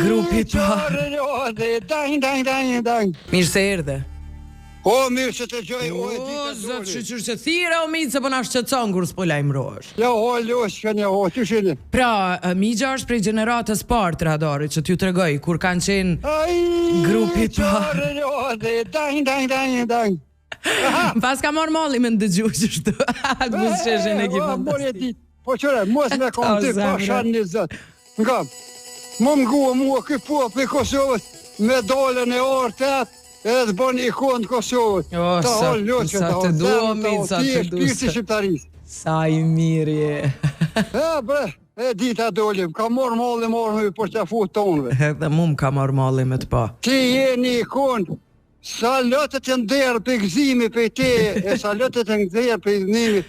Grupi parë. Mirë se erdhe. O, mirë që të gjoj, O, zëtë shqyqyr që thire, o mitë, se po na shqetson kur s'po lajmërohesh. Ja, o, loshkën, ty shini. Pra, Migja është prej gjeneratës parë të radarit, që t'ju tregoj, kur kanë qenë grupi parë. Pas ka marrë malli me ndëgju qështu. Mos sheshin e ki fantastik. Po qëre, mos me kom ty, po shanë një zëtë. Nga, më mguë mua këj po për Kosovës, medalën e artet, edhe bën ikonë Kosovës. Sa të duo, mitë, sa të duo. Ti e shpirti shqiptarisë. Sa i mirë je. Bre, e dita dolim, ka morë malli me për që fu tonëve. Edhe mu më ka marrë malli me të pa. Ti je një ikonë, sa lëtët e nderë për gëzimi për te, e sa lëtët e nderë për gëzimi.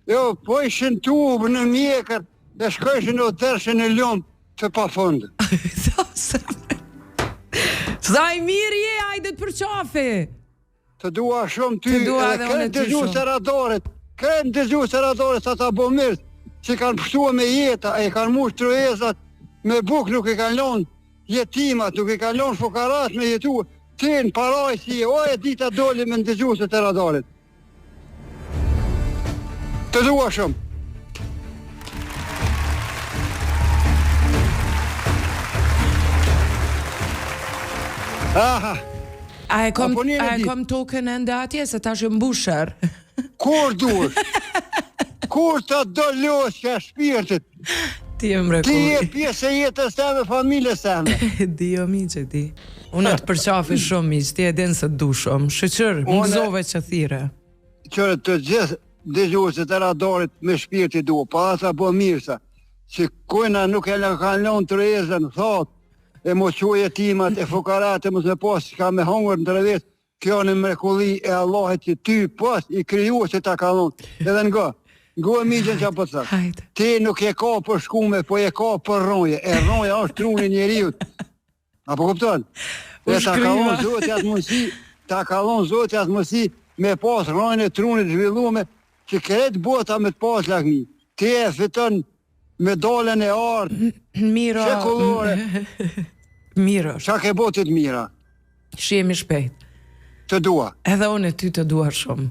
Jo, po ishin tubë në mjekër, e shkojshin o tërshin e lëmë të pa fundë. Sa i mirë je, hajde të përqafi. Të dua shumë ty, edhe kërën të gjuhë se radarit, sa ta bo mirë, që kanë pështua me jeta, e kanë mush trojezat, me buk nuk i kanë lonë jetimat, nuk i kanë lonë fukarat me jetu, ti në paraj si o e dita doli me në të gjuhë se të radarit. Të dua shumë. Aha. A e kom token ende atje, se ta shë mbusher. Kur duesh? Kur të do loshka shpirtit? Ti e mrekulli. Ti e pjesë e jetës teme, familjes teme. Di o mi që ti. Unë të përqafi shumë mi, që ti e denë se du shumë. Shëqër, më gëzove që thire. Qërë të gjithë dëgjuesit e radarit me shpirtit duo, pa asa bo mirësa, që kujna nuk e kanë lonë të rezën, thotë, e mo qoje timat, e fukarat, e mos me pas ka me hongër në të rëvet, kjo në mrekulli e Allahit që ty pas i kriju që ta kalon. Edhe nga e Migjen që po të thëtë. Ti nuk e ka për shkume, po e ka për ronje. E ronja është truni njeriut. Apo kupton? E ta kalon zotja atë mësi me pas ronjën e trunit zhvillume që kretë bota me të pas lakmi. Ti e fiton medalën e artë, shekullore. Miro. Qa ke botit mira? Shihemi shpejt. Të dua. Edhe unë e ty të dua shumë.